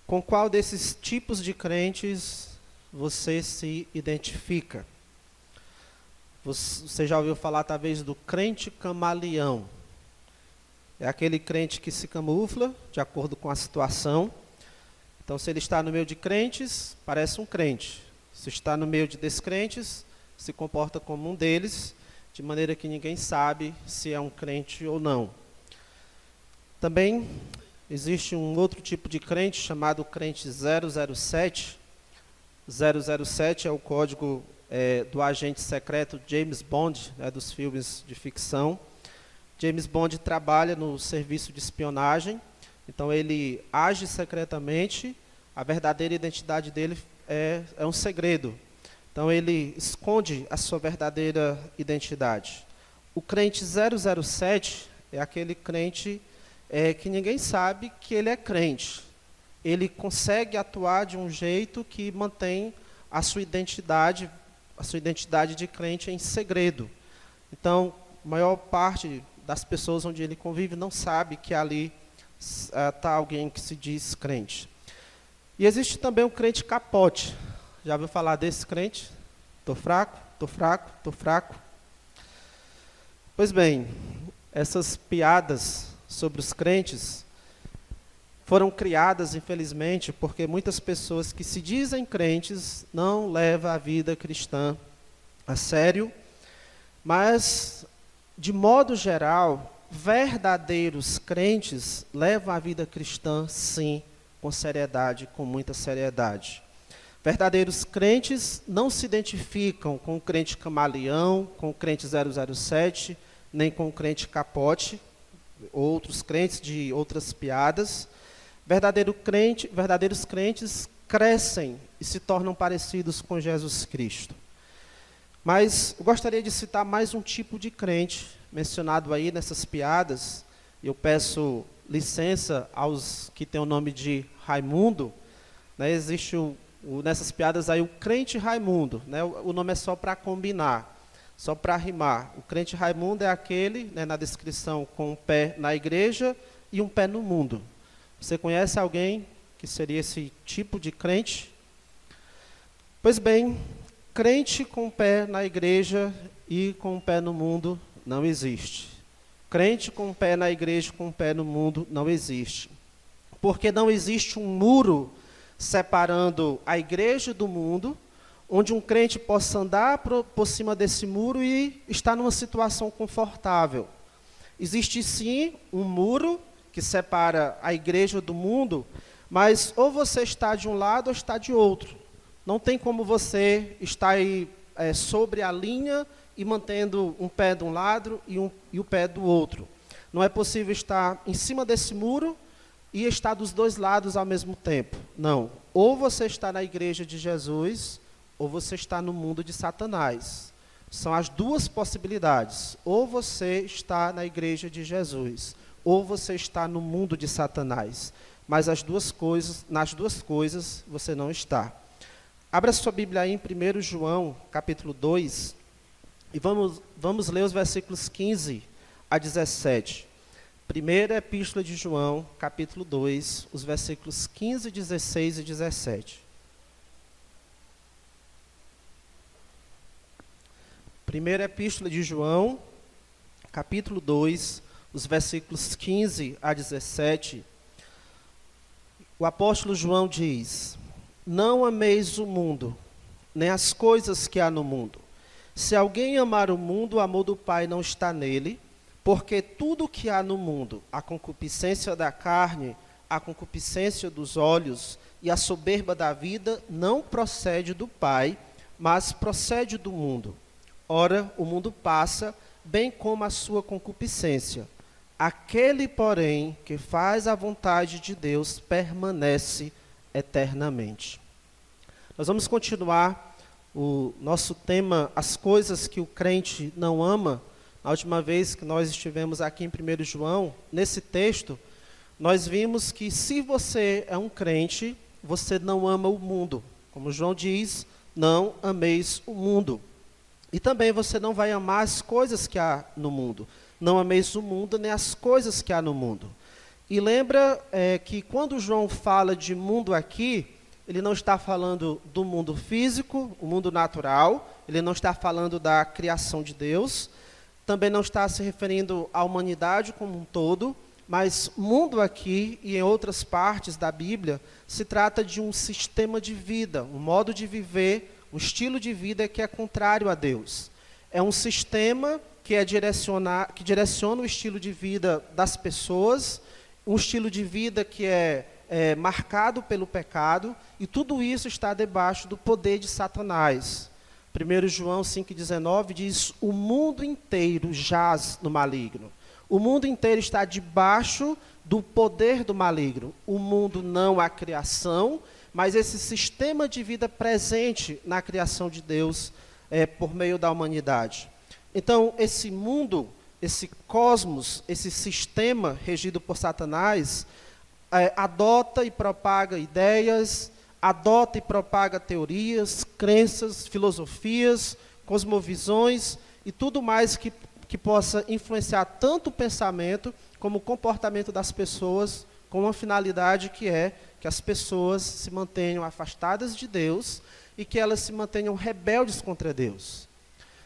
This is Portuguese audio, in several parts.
Com qual desses tipos de crentes você se identifica? Você já ouviu falar, talvez, do crente camaleão? É aquele crente que se camufla de acordo com a situação. Então, se ele está no meio de crentes, parece um crente. Se está no meio de descrentes, se comporta como um deles, de maneira que ninguém sabe se é um crente ou não. Também existe um outro tipo de crente chamado crente 007. 007 é o código do agente secreto James Bond, dos filmes de ficção. James Bond trabalha no serviço de espionagem, então ele age secretamente, a verdadeira identidade dele é um segredo. Então ele esconde a sua verdadeira identidade. O crente 007 é aquele crente que ninguém sabe que ele é crente. Ele consegue atuar de um jeito que mantém a sua identidade de crente em segredo. Então, a maior parte das pessoas onde ele convive não sabe que ali está alguém que se diz crente. E existe também o crente capote. Já ouviu falar desse crente? Estou fraco, estou fraco, estou fraco. Pois bem, essas piadas sobre os crentes foram criadas, infelizmente, porque muitas pessoas que se dizem crentes não levam a vida cristã a sério, mas, de modo geral, verdadeiros crentes levam a vida cristã, sim, com seriedade, com muita seriedade. Verdadeiros crentes não se identificam com o crente camaleão, com o crente 007, nem com o crente capote, outros crentes de outras piadas. Verdadeiros crentes crescem e se tornam parecidos com Jesus Cristo. Mas eu gostaria de citar mais um tipo de crente mencionado aí nessas piadas. Eu peço licença aos que têm o nome de Raimundo. Existe nessas piadas aí o crente Raimundo. O nome é só para combinar, só para rimar. O crente Raimundo é aquele, na descrição, com um pé na igreja e um pé no mundo. Você conhece alguém que seria esse tipo de crente? Pois bem, crente com o pé na igreja e com o pé no mundo não existe. Crente com o pé na igreja e com o pé no mundo não existe. Porque não existe um muro separando a igreja do mundo, onde um crente possa andar por cima desse muro e estar numa situação confortável. Existe sim um muro que separa a igreja do mundo, mas ou você está de um lado ou está de outro. Não tem como você estar aí sobre a linha e mantendo um pé de um lado e o pé do outro. Não é possível estar em cima desse muro e estar dos dois lados ao mesmo tempo. Não. Ou você está na igreja de Jesus, ou você está no mundo de Satanás. São as duas possibilidades. Ou você está na igreja de Jesus, ou você está no mundo de Satanás. Mas nas duas coisas você não está. Abra sua Bíblia aí em 1 João, capítulo 2, e vamos ler os versículos 15 a 17. Primeira Epístola de João, capítulo 2, os versículos 15, 16 e 17. Primeira Epístola de João, capítulo 2, os versículos 15 a 17. O apóstolo João diz: Não ameis o mundo, nem as coisas que há no mundo. Se alguém amar o mundo, o amor do Pai não está nele, porque tudo que há no mundo, a concupiscência da carne, a concupiscência dos olhos e a soberba da vida, não procede do Pai, mas procede do mundo. Ora, o mundo passa, bem como a sua concupiscência. Aquele, porém, que faz a vontade de Deus, permanece eternamente. Nós vamos continuar o nosso tema, as coisas que o crente não ama. Na última vez que nós estivemos aqui em 1 João, nesse texto, nós vimos que se você é um crente, você não ama o mundo. Como João diz, não ameis o mundo. E também você não vai amar as coisas que há no mundo. Não ameis o mundo, nem as coisas que há no mundo. E lembra que quando João fala de mundo aqui, ele não está falando do mundo físico, o mundo natural, ele não está falando da criação de Deus, também não está se referindo à humanidade como um todo, mas mundo aqui e em outras partes da Bíblia se trata de um sistema de vida, um modo de viver, um estilo de vida que é contrário a Deus. É um sistema que direciona o estilo de vida das pessoas, um estilo de vida que é marcado pelo pecado, e tudo isso está debaixo do poder de Satanás. 1 João 5,19 diz: o mundo inteiro jaz no maligno. O mundo inteiro está debaixo do poder do maligno. O mundo não a criação, mas esse sistema de vida presente na criação de Deus por meio da humanidade. Então, esse mundo, esse cosmos, esse sistema regido por Satanás, adota e propaga ideias, adota e propaga teorias, crenças, filosofias, cosmovisões e tudo mais que possa influenciar tanto o pensamento como o comportamento das pessoas, com uma finalidade que é que as pessoas se mantenham afastadas de Deus e que elas se mantenham rebeldes contra Deus.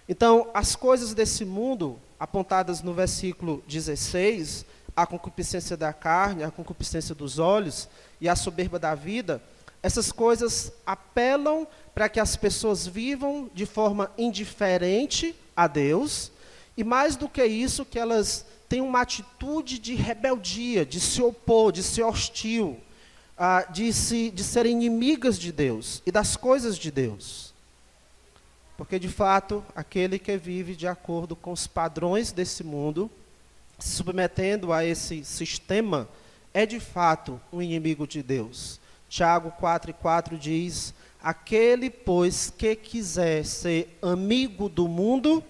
Então, as coisas desse mundo, apontadas no versículo 16, a concupiscência da carne, a concupiscência dos olhos e a soberba da vida, essas coisas apelam para que as pessoas vivam de forma indiferente a Deus, e mais do que isso, que elas tenham uma atitude de rebeldia, de se opor, de ser hostil, de serem inimigas de Deus e das coisas de Deus. Porque, de fato, aquele que vive de acordo com os padrões desse mundo, se submetendo a esse sistema, é de fato um inimigo de Deus. Tiago 4,4 diz: aquele, pois, que quiser ser amigo do mundo,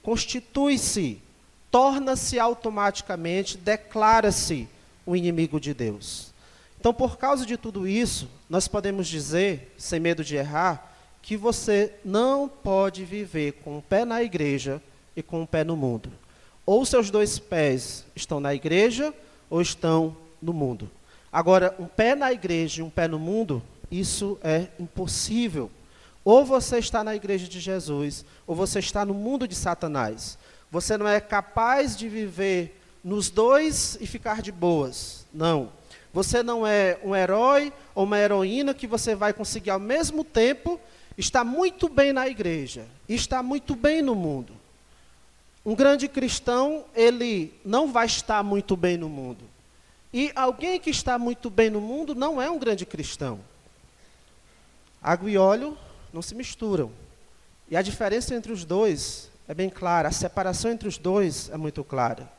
constitui-se, torna-se automaticamente, declara-se o inimigo de Deus. Então, por causa de tudo isso, nós podemos dizer, sem medo de errar, que você não pode viver com um pé na igreja e com um pé no mundo. Ou seus dois pés estão na igreja ou estão no mundo. Agora, um pé na igreja e um pé no mundo, isso é impossível. Ou você está na igreja de Jesus, ou você está no mundo de Satanás. Você não é capaz de viver nos dois e ficar de boas. Não. Você não é um herói ou uma heroína que você vai conseguir ao mesmo tempo estar muito bem na igreja e estar muito bem no mundo. Um grande cristão, ele não vai estar muito bem no mundo. E alguém que está muito bem no mundo não é um grande cristão. Água e óleo não se misturam. E a diferença entre os dois é bem clara, a separação entre os dois é muito clara.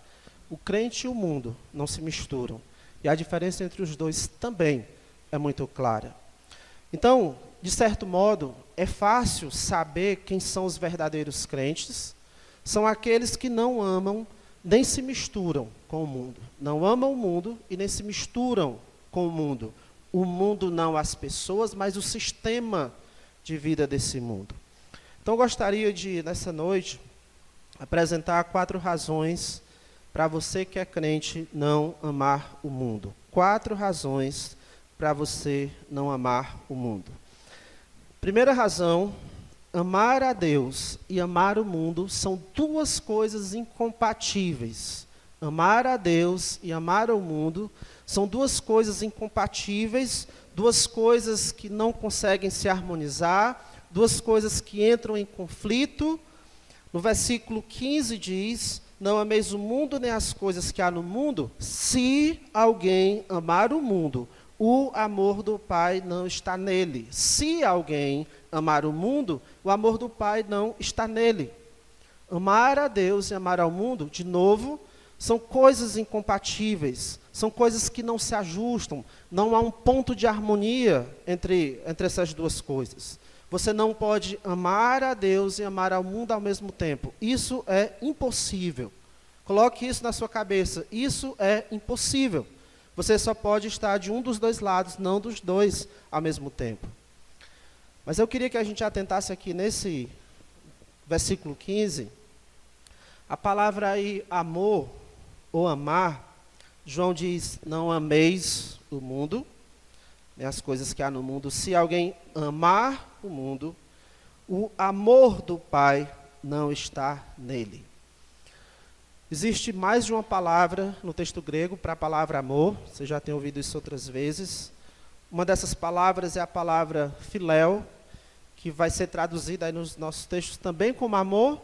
O crente e o mundo não se misturam. E a diferença entre os dois também é muito clara. Então, de certo modo, é fácil saber quem são os verdadeiros crentes. São aqueles que não amam, nem se misturam com o mundo. Não amam o mundo e nem se misturam com o mundo. O mundo não as pessoas, mas o sistema de vida desse mundo. Então, eu gostaria de, nessa noite, apresentar 4 razões para você que é crente não amar o mundo. 4 razões para você não amar o mundo. Primeira razão: amar a Deus e amar o mundo são 2 coisas incompatíveis. Amar a Deus e amar o mundo são 2 coisas incompatíveis, 2 coisas que não conseguem se harmonizar, 2 coisas que entram em conflito. No versículo 15 diz: não ameis o mundo nem as coisas que há no mundo. Se alguém amar o mundo, o amor do Pai não está nele. Se alguém amar o mundo, o amor do Pai não está nele. Amar a Deus e amar ao mundo, de novo, são coisas incompatíveis, são coisas que não se ajustam, não há um ponto de harmonia entre essas 2 coisas. Você não pode amar a Deus e amar ao mundo ao mesmo tempo. Isso é impossível. Coloque isso na sua cabeça. Isso é impossível. Você só pode estar de um dos 2 lados, não dos 2 ao mesmo tempo. Mas eu queria que a gente atentasse aqui nesse versículo 15. A palavra aí, amor ou amar, João diz, não ameis o mundo, né, as coisas que há no mundo. Se alguém amar o mundo, o amor do Pai não está nele. Existe mais de uma palavra no texto grego para a palavra amor, você já tem ouvido isso outras vezes. Uma dessas palavras é a palavra filéu, que vai ser traduzida aí nos nossos textos também como amor,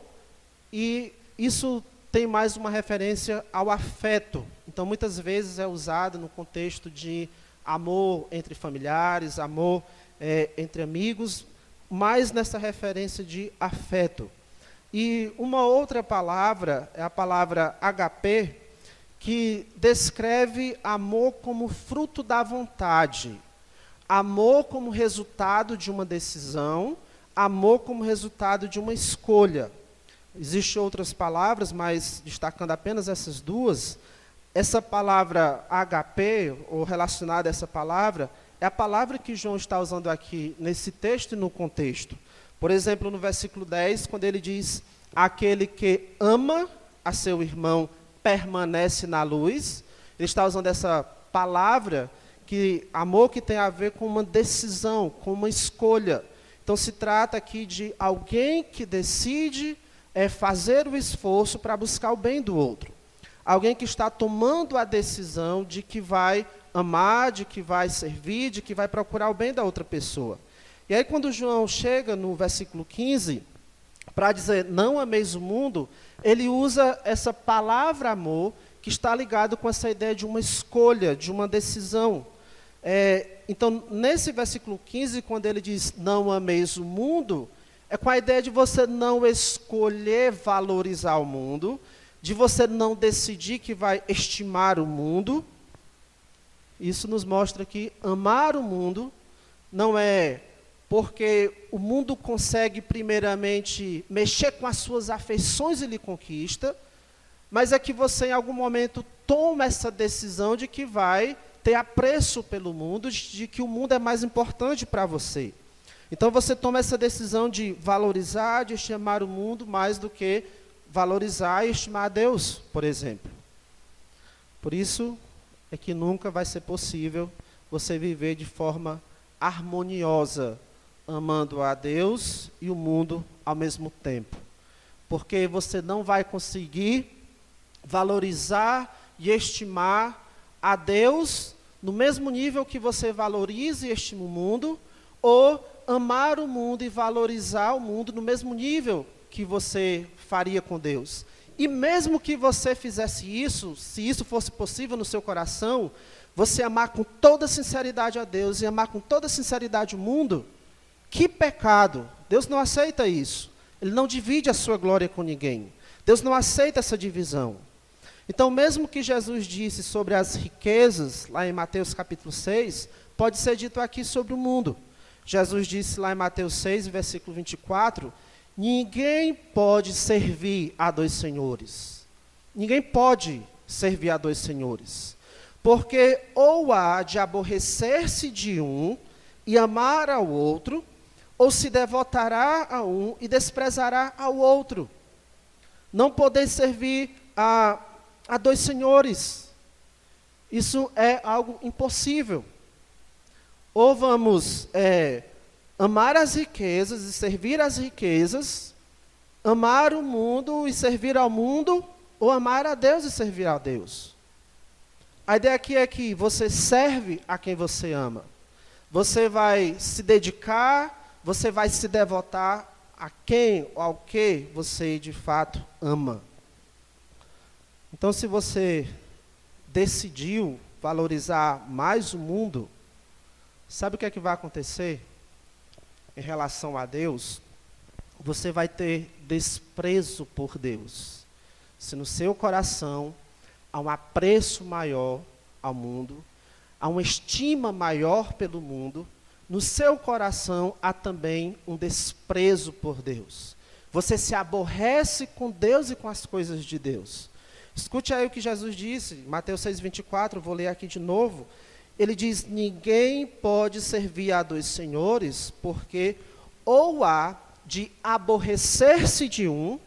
e isso tem mais uma referência ao afeto. Então, muitas vezes é usado no contexto de amor entre familiares, amor entre amigos, mais nessa referência de afeto. E uma outra palavra, é a palavra HP, que descreve amor como fruto da vontade, amor como resultado de uma decisão, amor como resultado de uma escolha. Existem outras palavras, mas destacando apenas essas duas, essa palavra HP, ou relacionada a essa palavra, é a palavra que João está usando aqui nesse texto e no contexto. Por exemplo, no versículo 10, quando ele diz, aquele que ama a seu irmão permanece na luz, ele está usando essa palavra, que amor que tem a ver com uma decisão, com uma escolha. Então se trata aqui de alguém que decide fazer o esforço para buscar o bem do outro. Alguém que está tomando a decisão de que vai amar, de que vai servir, de que vai procurar o bem da outra pessoa. E aí quando João chega no versículo 15, para dizer não ameis o mundo, ele usa essa palavra amor, que está ligado com essa ideia de uma escolha, de uma decisão. Então, nesse versículo 15, quando ele diz não ameis o mundo, é com a ideia de você não escolher valorizar o mundo, de você não decidir que vai estimar o mundo. Isso nos mostra que amar o mundo não é porque o mundo consegue primeiramente mexer com as suas afeições e lhe conquista, mas é que você em algum momento toma essa decisão de que vai ter apreço pelo mundo, de que o mundo é mais importante para você. Então você toma essa decisão de valorizar, de estimar o mundo mais do que valorizar e estimar a Deus, por exemplo. Por isso é que nunca vai ser possível você viver de forma harmoniosa, amando a Deus e o mundo ao mesmo tempo. Porque você não vai conseguir valorizar e estimar a Deus no mesmo nível que você valoriza e estima o mundo, ou amar o mundo e valorizar o mundo no mesmo nível que você faria com Deus. E mesmo que você fizesse isso, se isso fosse possível no seu coração, você amar com toda sinceridade a Deus e amar com toda sinceridade o mundo, que pecado! Deus não aceita isso. Ele não divide a sua glória com ninguém. Deus não aceita essa divisão. Então, mesmo que Jesus disse sobre as riquezas, lá em Mateus capítulo 6, pode ser dito aqui sobre o mundo. Jesus disse lá em Mateus 6, versículo 24, ninguém pode servir a dois senhores. Ninguém pode servir a dois senhores. Porque ou há de aborrecer-se de um e amar ao outro, ou se devotará a um e desprezará ao outro. Não poder servir a dois senhores. Isso é algo impossível. Ou vamos amar as riquezas e servir as riquezas, amar o mundo e servir ao mundo, ou amar a Deus e servir a Deus. A ideia aqui é que você serve a quem você ama. Você vai se dedicar, você vai se devotar a quem ou ao que você de fato ama. Então, se você decidiu valorizar mais o mundo, sabe o que é que vai acontecer em relação a Deus? Você vai ter desprezo por Deus. Se no seu coração há um apreço maior ao mundo, há uma estima maior pelo mundo, no seu coração há também um desprezo por Deus. Você se aborrece com Deus e com as coisas de Deus. Escute aí o que Jesus disse, Mateus 6,24, vou ler aqui de novo. Ele diz, ninguém pode servir a dois senhores, porque ou há de aborrecer-se de um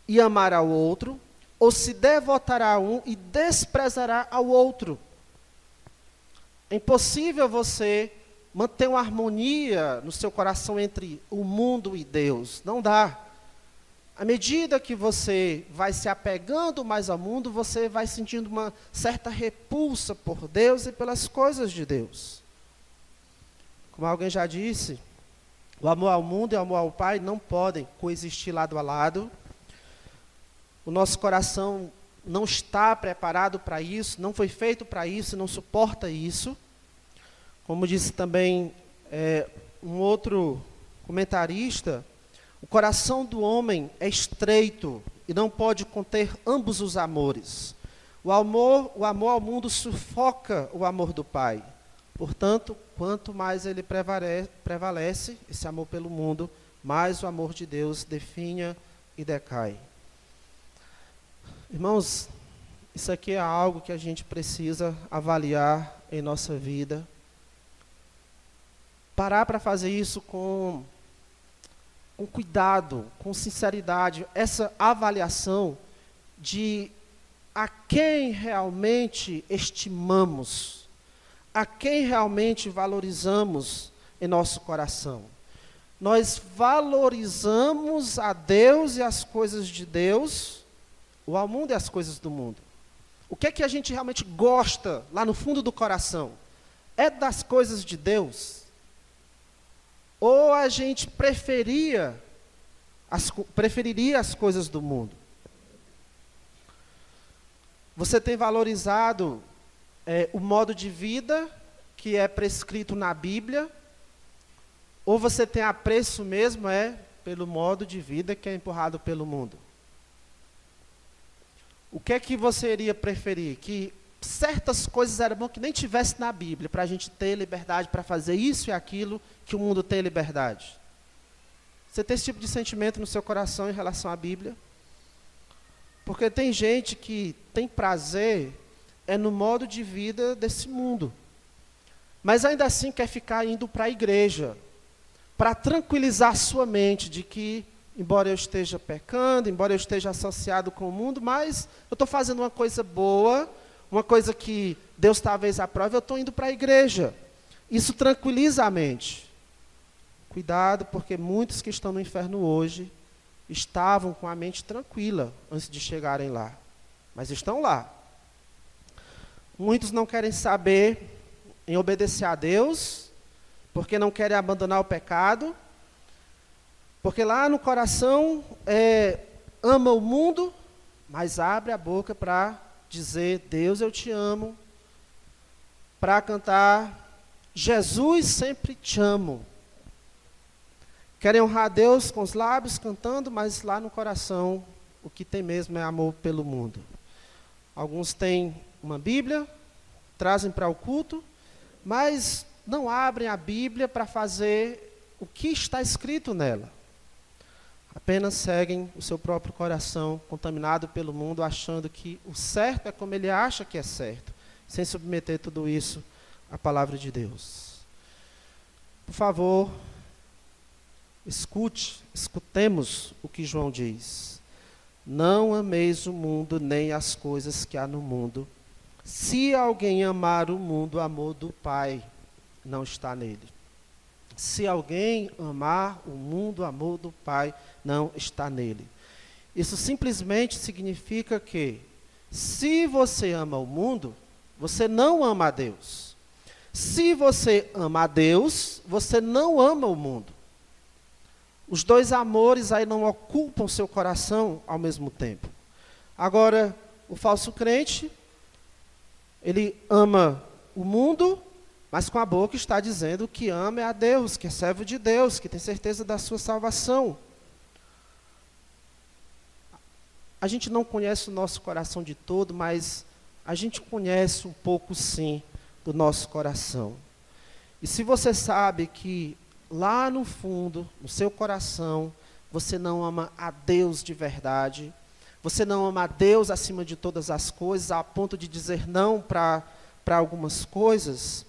e amar ao outro, ou se devotará a um e desprezará ao outro. É impossível você manter uma harmonia no seu coração entre o mundo e Deus. Não dá. À medida que você vai se apegando mais ao mundo, você vai sentindo uma certa repulsa por Deus e pelas coisas de Deus. Como alguém já disse, o amor ao mundo e o amor ao Pai não podem coexistir lado a lado. O nosso coração não está preparado para isso, não foi feito para isso, não suporta isso. Como disse também um outro comentarista, o coração do homem é estreito e não pode conter ambos os amores. O amor ao mundo sufoca o amor do Pai. Portanto, quanto mais ele prevalece, esse amor pelo mundo, mais o amor de Deus definha e decai. Irmãos, isso aqui é algo que a gente precisa avaliar em nossa vida. Parar para fazer isso com cuidado, com sinceridade, essa avaliação de a quem realmente estimamos, a quem realmente valorizamos em nosso coração. Nós valorizamos a Deus e as coisas de Deus, ou ao mundo e as coisas do mundo. O que é que a gente realmente gosta lá no fundo do coração? É das coisas de Deus? Ou a gente preferiria as coisas do mundo? Você tem valorizado o modo de vida que é prescrito na Bíblia? Ou você tem apreço mesmo pelo modo de vida que é empurrado pelo mundo? O que é que você iria preferir? Que certas coisas eram bom que nem tivesse na Bíblia, para a gente ter liberdade para fazer isso e aquilo que o mundo tem liberdade. Você tem esse tipo de sentimento no seu coração em relação à Bíblia? Porque tem gente que tem prazer no modo de vida desse mundo, mas ainda assim quer ficar indo para a igreja, para tranquilizar sua mente de que, embora eu esteja pecando, embora eu esteja associado com o mundo, mas eu estou fazendo uma coisa boa, uma coisa que Deus talvez aprove, eu estou indo para a igreja. Isso tranquiliza a mente. Cuidado, porque muitos que estão no inferno hoje estavam com a mente tranquila antes de chegarem lá. Mas estão lá. Muitos não querem saber em obedecer a Deus, porque não querem abandonar o pecado, porque lá no coração ama o mundo, mas abre a boca para dizer, Deus, eu te amo, para cantar, Jesus, sempre te amo. Querem honrar a Deus com os lábios, cantando, mas lá no coração, o que tem mesmo é amor pelo mundo. Alguns têm uma Bíblia, trazem para o culto, mas não abrem a Bíblia para fazer o que está escrito nela. Apenas seguem o seu próprio coração, contaminado pelo mundo, achando que o certo é como ele acha que é certo, sem submeter tudo isso à palavra de Deus. Por favor, escutemos o que João diz. Não ameis o mundo, nem as coisas que há no mundo. Se alguém amar o mundo, o amor do Pai não está nele. Se alguém amar o mundo, o amor do Pai não está nele. Isso simplesmente significa que, se você ama o mundo, você não ama a Deus. Se você ama a Deus, você não ama o mundo. Os dois amores aí não ocupam seu coração ao mesmo tempo. Agora, o falso crente, ele ama o mundo, mas com a boca está dizendo que ama a Deus, que é servo de Deus, que tem certeza da sua salvação. A gente não conhece o nosso coração de todo, mas a gente conhece um pouco sim do nosso coração. E se você sabe que lá no fundo, no seu coração, você não ama a Deus de verdade, você não ama a Deus acima de todas as coisas, a ponto de dizer não para algumas coisas,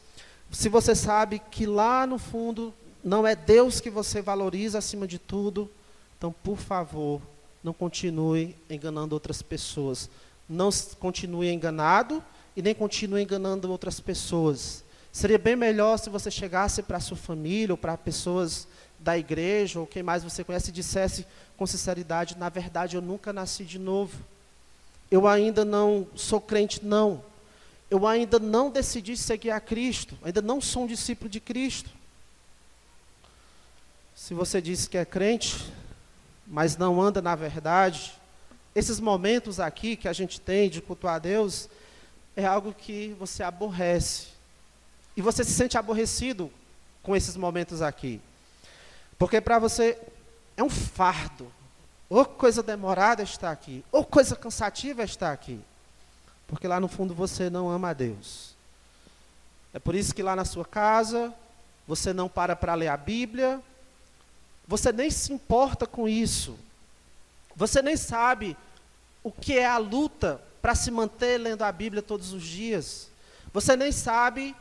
se você sabe que lá no fundo não é Deus que você valoriza acima de tudo, então, por favor, não continue enganando outras pessoas. Não continue enganado e nem continue enganando outras pessoas. Seria bem melhor se você chegasse para a sua família ou para pessoas da igreja ou quem mais você conhece e dissesse com sinceridade: na verdade, eu nunca nasci de novo. Eu ainda não sou crente, não. Eu ainda não decidi seguir a Cristo. Ainda não sou um discípulo de Cristo. Se você diz que é crente, mas não anda na verdade, esses momentos aqui que a gente tem de cultuar a Deus, é algo que você aborrece. E você se sente aborrecido com esses momentos aqui. Porque para você é um fardo. Ou coisa demorada estar aqui, ou coisa cansativa estar aqui. Porque lá no fundo você não ama a Deus. É por isso que lá na sua casa, você não para ler a Bíblia, você nem se importa com isso. Você nem sabe o que é a luta para se manter lendo a Bíblia todos os dias. Você nem sabe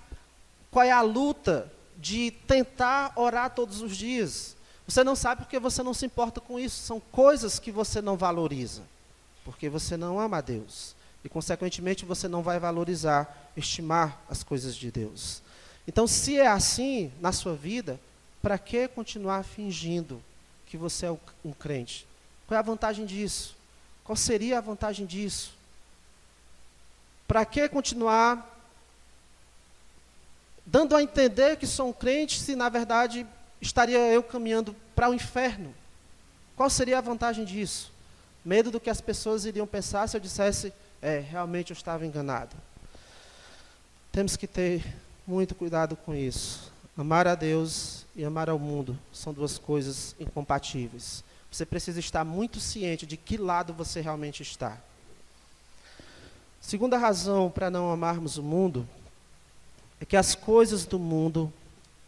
qual é a luta de tentar orar todos os dias. Você não sabe porque você não se importa com isso. São coisas que você não valoriza, porque você não ama a Deus. E, consequentemente, você não vai valorizar, estimar as coisas de Deus. Então, se é assim na sua vida, para que continuar fingindo que você é um crente? Qual é a vantagem disso? Qual seria a vantagem disso? Para que continuar dando a entender que sou um crente, se na verdade estaria eu caminhando para o inferno? Qual seria a vantagem disso? Medo do que as pessoas iriam pensar se eu dissesse: realmente eu estava enganado. Temos que ter muito cuidado com isso. Amar a Deus e amar ao mundo são duas coisas incompatíveis. Você precisa estar muito ciente de que lado você realmente está. Segunda razão para não amarmos o mundo é que as coisas do mundo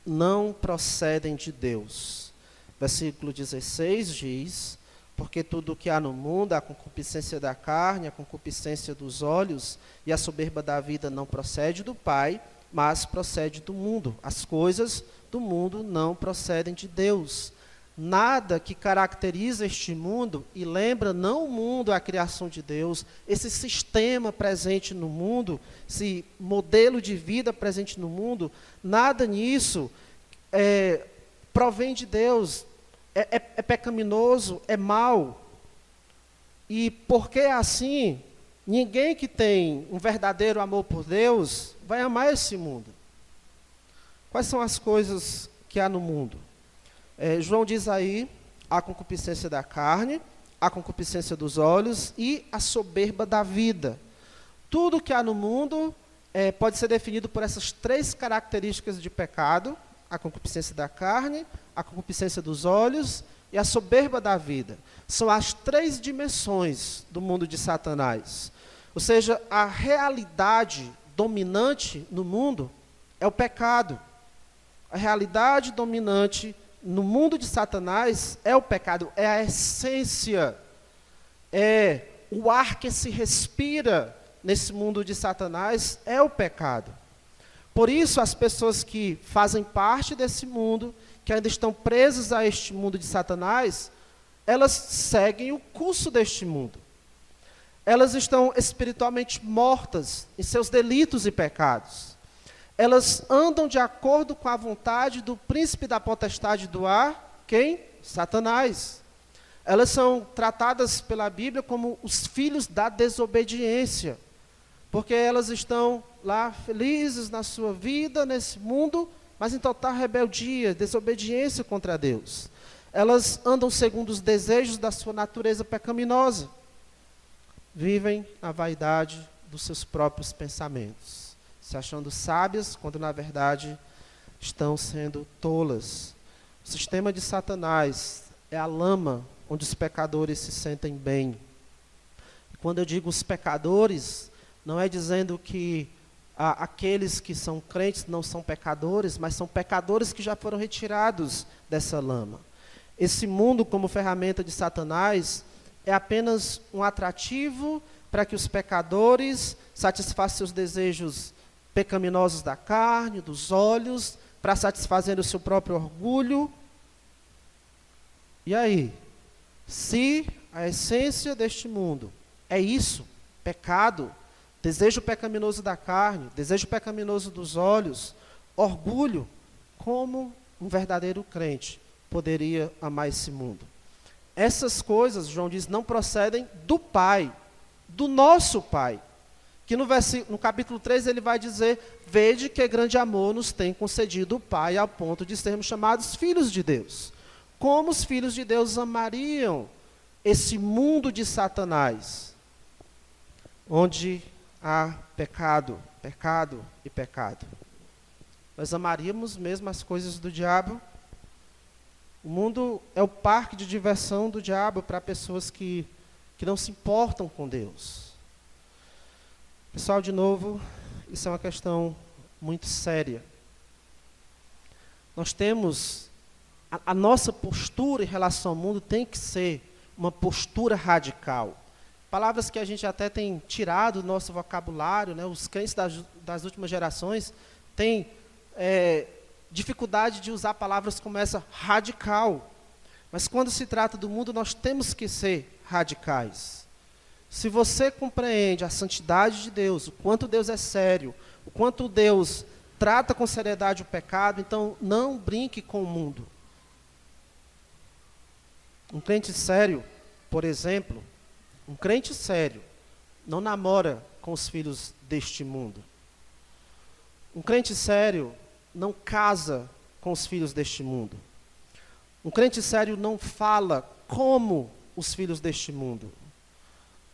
não procedem de Deus. Versículo 16 diz: porque tudo o que há no mundo, a concupiscência da carne, a concupiscência dos olhos e a soberba da vida não procede do Pai, mas procede do mundo. As coisas do mundo não procedem de Deus. Nada que caracteriza este mundo, e lembra, não o mundo, a criação de Deus, esse sistema presente no mundo, esse modelo de vida presente no mundo, nada nisso provém de Deus. É pecaminoso, é mau. E porque é assim, ninguém que tem um verdadeiro amor por Deus vai amar esse mundo. Quais são as coisas que há no mundo? João diz aí: a concupiscência da carne, a concupiscência dos olhos e a soberba da vida. Tudo que há no mundo pode ser definido por essas três características de pecado: a concupiscência da carne, a concupiscência dos olhos e a soberba da vida. São as três dimensões do mundo de Satanás. Ou seja, a realidade dominante no mundo é o pecado. A realidade dominante no mundo de Satanás é o pecado, é a essência, é o ar que se respira nesse mundo de Satanás, é o pecado. Por isso, as pessoas que fazem parte desse mundo, que ainda estão presas a este mundo de Satanás, elas seguem o curso deste mundo. Elas estão espiritualmente mortas em seus delitos e pecados. Elas andam de acordo com a vontade do príncipe da potestade do ar, quem? Satanás. Elas são tratadas pela Bíblia como os filhos da desobediência, porque elas estão lá felizes na sua vida, nesse mundo, mas em total rebeldia, desobediência contra Deus. Elas andam segundo os desejos da sua natureza pecaminosa. Vivem na vaidade dos seus próprios pensamentos, se achando sábias, quando na verdade estão sendo tolas. O sistema de Satanás é a lama onde os pecadores se sentem bem. E quando eu digo os pecadores, não é dizendo que aqueles que são crentes não são pecadores, mas são pecadores que já foram retirados dessa lama. Esse mundo, como ferramenta de Satanás, é apenas um atrativo para que os pecadores satisfaçam seus desejos pecaminosos da carne, dos olhos, para satisfazer o seu próprio orgulho. E aí? Se a essência deste mundo é isso, pecado, desejo pecaminoso da carne, desejo pecaminoso dos olhos, orgulho, como um verdadeiro crente poderia amar esse mundo? Essas coisas, João diz, não procedem do Pai, do nosso Pai. Que no capítulo 3 ele vai dizer: vede que grande amor nos tem concedido o Pai, ao ponto de sermos chamados filhos de Deus. Como os filhos de Deus amariam esse mundo de Satanás, onde há pecado, pecado e pecado? Nós amaríamos mesmo as coisas do diabo? O mundo é o parque de diversão do diabo para pessoas que não se importam com Deus. Pessoal, de novo, isso é uma questão muito séria. Nós temos, a nossa postura em relação ao mundo tem que ser uma postura radical. Palavras que a gente até tem tirado do nosso vocabulário, né? Os crentes das últimas gerações têm dificuldade de usar palavras como essa, radical. Mas quando se trata do mundo, nós temos que ser radicais. Se você compreende a santidade de Deus, o quanto Deus é sério, o quanto Deus trata com seriedade o pecado, então não brinque com o mundo. Um crente sério, por exemplo, um crente sério não namora com os filhos deste mundo. Um crente sério não casa com os filhos deste mundo. Um crente sério não fala como os filhos deste mundo.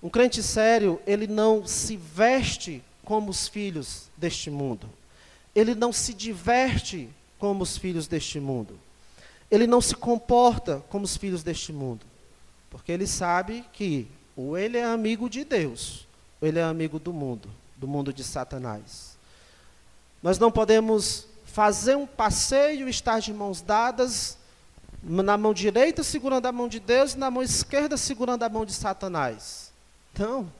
Um crente sério, ele não se veste como os filhos deste mundo. Ele não se diverte como os filhos deste mundo. Ele não se comporta como os filhos deste mundo. Porque ele sabe que ou ele é amigo de Deus, ou ele é amigo do mundo de Satanás. Nós não podemos fazer um passeio e estar de mãos dadas, na mão direita segurando a mão de Deus e na mão esquerda segurando a mão de Satanás. Então,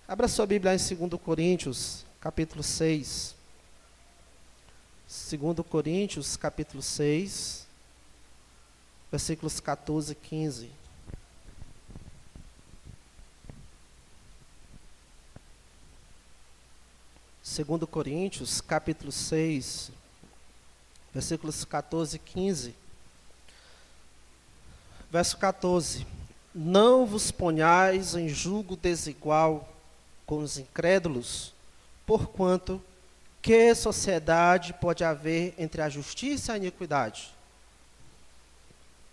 abra sua Bíblia em 2 Coríntios, capítulo 6. 2 Coríntios, capítulo 6, versículos 14 e 15. Segundo Coríntios, capítulo 6, versículos 14 e 15. Verso 14. Não vos ponhais em julgo desigual com os incrédulos, porquanto que sociedade pode haver entre a justiça e a iniquidade?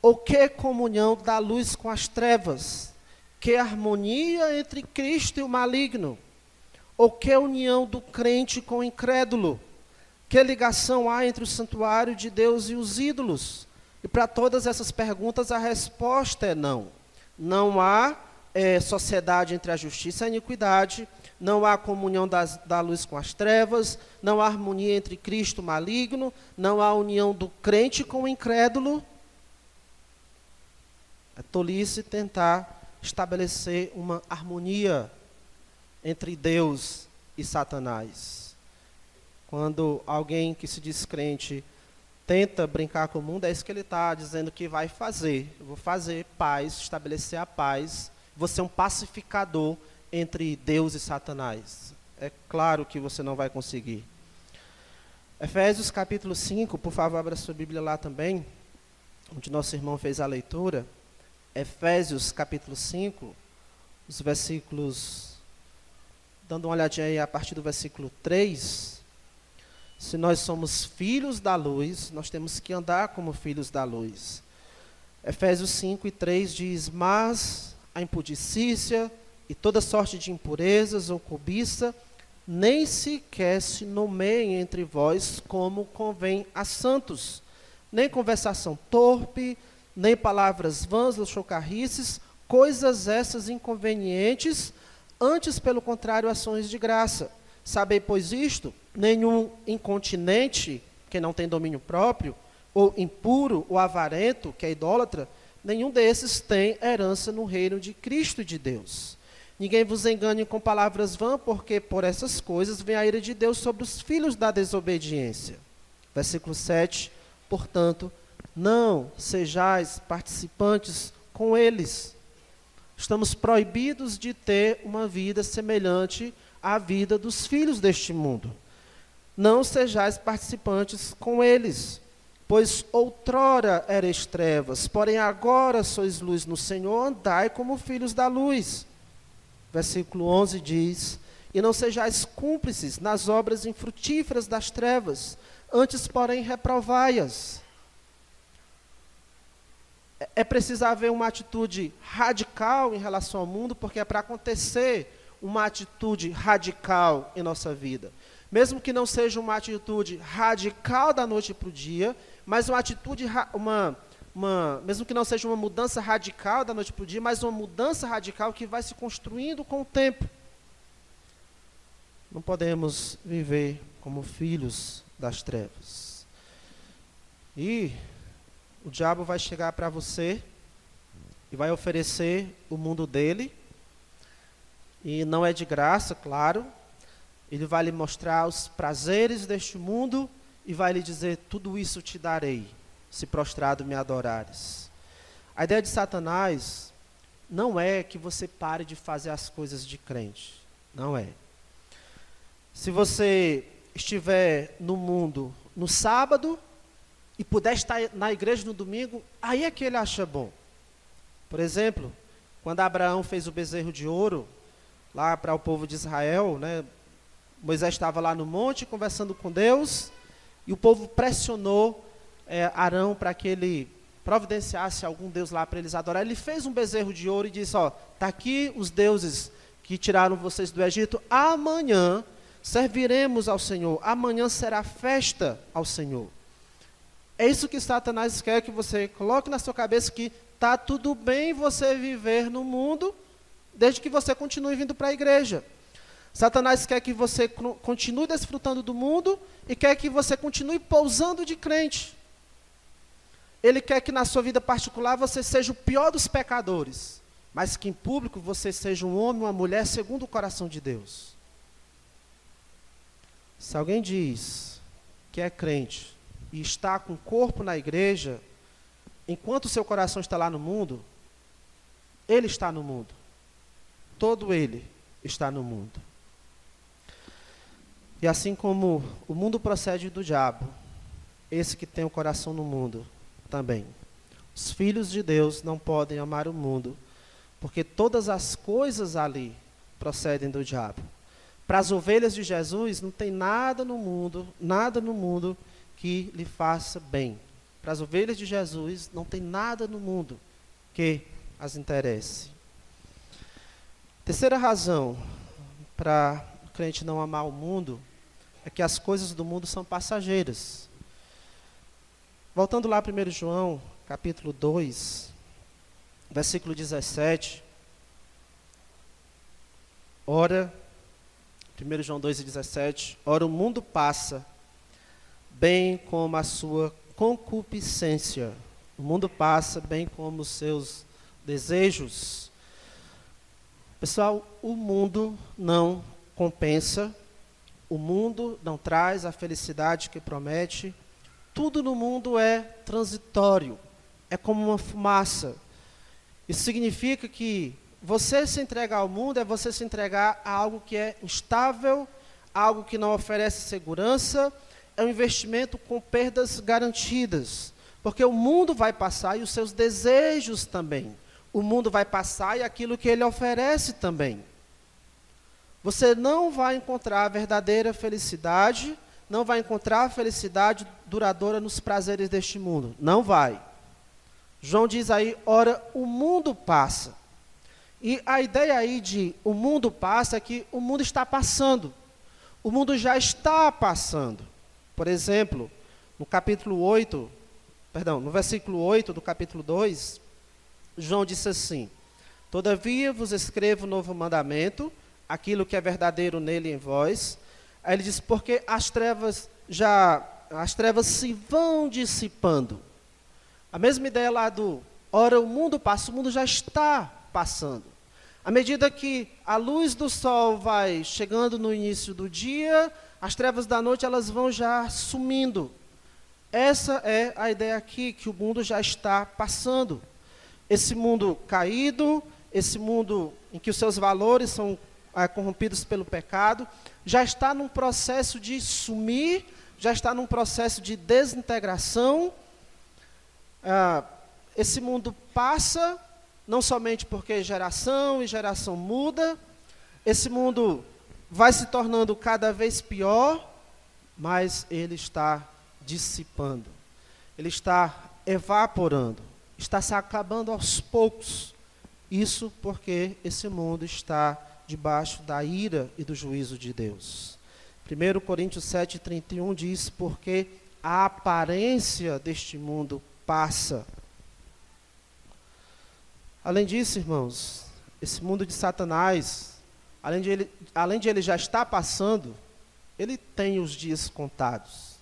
Ou que comunhão da luz com as trevas? Que harmonia entre Cristo e o maligno? Ou que união do crente com o incrédulo? Que ligação há entre o santuário de Deus e os ídolos? E para todas essas perguntas a resposta é não. Não há sociedade entre a justiça e a iniquidade, não há comunhão da luz com as trevas, não há harmonia entre Cristo e o maligno, não há união do crente com o incrédulo. É tolice tentar estabelecer uma harmonia entre Deus e Satanás. Quando alguém que se diz crente tenta brincar com o mundo, é isso que ele está dizendo que vai fazer. Eu vou fazer paz, estabelecer a paz, vou ser um pacificador entre Deus e Satanás. É claro que você não vai conseguir. Efésios capítulo 5, por favor, abra sua Bíblia lá também, onde nosso irmão fez a leitura. Efésios capítulo 5, os versículos, dando uma olhadinha aí a partir do versículo 3. Se nós somos filhos da luz, nós temos que andar como filhos da luz. Efésios 5 e 3 diz: mas a impudicícia e toda sorte de impurezas ou cobiça, nem sequer se nomeiem entre vós como convém a santos, nem conversação torpe, nem palavras vãs ou chocarrices, coisas essas inconvenientes, antes, pelo contrário, ações de graça. Sabei, pois, isto: nenhum incontinente, que não tem domínio próprio, ou impuro, ou avarento, que é idólatra, nenhum desses tem herança no reino de Cristo e de Deus. Ninguém vos engane com palavras vãs, porque por essas coisas vem a ira de Deus sobre os filhos da desobediência. Versículo 7, portanto, não sejais participantes com eles. Estamos proibidos de ter uma vida semelhante à vida dos filhos deste mundo. Não sejais participantes com eles, pois outrora erais trevas, porém agora sois luz no Senhor, andai como filhos da luz. Versículo 11 diz: e não sejais cúmplices nas obras infrutíferas das trevas, antes, porém, reprovai-as. É preciso haver uma atitude radical em relação ao mundo, porque é para acontecer uma atitude radical em nossa vida. Mesmo que não seja uma atitude radical da noite para o dia, mas uma atitude, mesmo que não seja uma mudança radical da noite para o dia, mas uma mudança radical que vai se construindo com o tempo. Não podemos viver como filhos das trevas. E o diabo vai chegar para você e vai oferecer o mundo dele, e não é de graça, claro. Ele vai lhe mostrar os prazeres deste mundo e vai lhe dizer: tudo isso te darei, se prostrado me adorares. A ideia de Satanás não é que você pare de fazer as coisas de crente. Não é. Se você estiver no mundo no sábado e puder estar na igreja no domingo, aí é que ele acha bom. Por exemplo, quando Abraão fez o bezerro de ouro lá para o povo de Israel, né, Moisés estava lá no monte conversando com Deus, e o povo pressionou Arão para que ele providenciasse algum deus lá para eles adorarem. Ele fez um bezerro de ouro e disse: ó, está aqui os deuses que tiraram vocês do Egito, amanhã serviremos ao Senhor, amanhã será festa ao Senhor. É isso que Satanás quer que você coloque na sua cabeça, que está tudo bem você viver no mundo, desde que você continue vindo para a igreja. Satanás quer que você continue desfrutando do mundo e quer que você continue pousando de crente. Ele quer que na sua vida particular você seja o pior dos pecadores, mas que em público você seja um homem, uma mulher segundo o coração de Deus. Se alguém diz que é crente e está com o corpo na igreja, enquanto o seu coração está lá no mundo, ele está no mundo. Todo ele está no mundo. E assim como o mundo procede do diabo, esse que tem o coração no mundo também. Os filhos de Deus não podem amar o mundo, porque todas as coisas ali procedem do diabo. Para as ovelhas de Jesus, não tem nada no mundo que lhe faça bem. Para as ovelhas de Jesus, não tem nada no mundo que as interesse. Terceira razão para o crente não amar o mundo é que as coisas do mundo são passageiras. Voltando lá a 1 João, capítulo 2, versículo 17. Ora, 1 João 2,17, ora o mundo passa, bem como a sua concupiscência. O mundo passa, bem como os seus desejos. Pessoal, o mundo não compensa, o mundo não traz a felicidade que promete. Tudo no mundo é transitório, é como uma fumaça. Isso significa que você se entregar ao mundo é você se entregar a algo que é instável, algo que não oferece segurança, é um investimento com perdas garantidas. Porque o mundo vai passar e os seus desejos também. O mundo vai passar e aquilo que ele oferece também. Você não vai encontrar a verdadeira felicidade, não vai encontrar a felicidade duradoura nos prazeres deste mundo. Não vai. João diz aí, ora, o mundo passa. E a ideia aí de o mundo passa é que o mundo está passando. O mundo já está passando. Por exemplo, no versículo 8 do capítulo 2, João disse assim: todavia vos escrevo um novo mandamento, aquilo que é verdadeiro nele e em vós. Aí ele diz, porque as trevas se vão dissipando. A mesma ideia lá do, ora o mundo passa, o mundo já está passando. À medida que a luz do sol vai chegando no início do dia, as trevas da noite elas vão já sumindo. Essa é a ideia aqui, que o mundo já está passando. Esse mundo caído, esse mundo em que os seus valores são corrompidos pelo pecado, já está num processo de sumir, já está num processo de desintegração. Esse mundo passa, não somente porque geração e geração muda, esse mundo vai se tornando cada vez pior, mas ele está dissipando, ele está evaporando, está se acabando aos poucos. Isso porque esse mundo está debaixo da ira e do juízo de Deus. 1 Coríntios 7,31 diz, porque a aparência deste mundo passa. Além disso, irmãos, esse mundo de Satanás, além de ele já estar passando, ele tem os dias contados.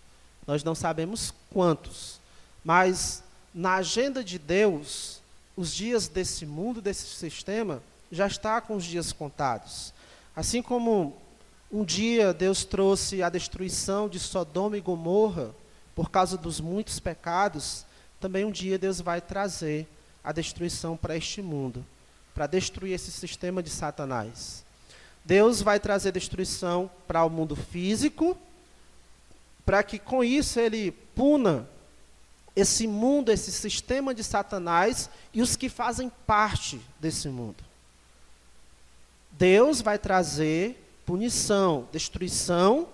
Nós não sabemos quantos, mas na agenda de Deus, os dias desse mundo, desse sistema, já está com os dias contados. Assim como um dia Deus trouxe a destruição de Sodoma e Gomorra por causa dos muitos pecados, também um dia Deus vai trazer a destruição para este mundo, para destruir esse sistema de Satanás. Deus vai trazer destruição para o mundo físico, para que com isso ele puna esse mundo, esse sistema de Satanás e os que fazem parte desse mundo. Deus vai trazer punição, destruição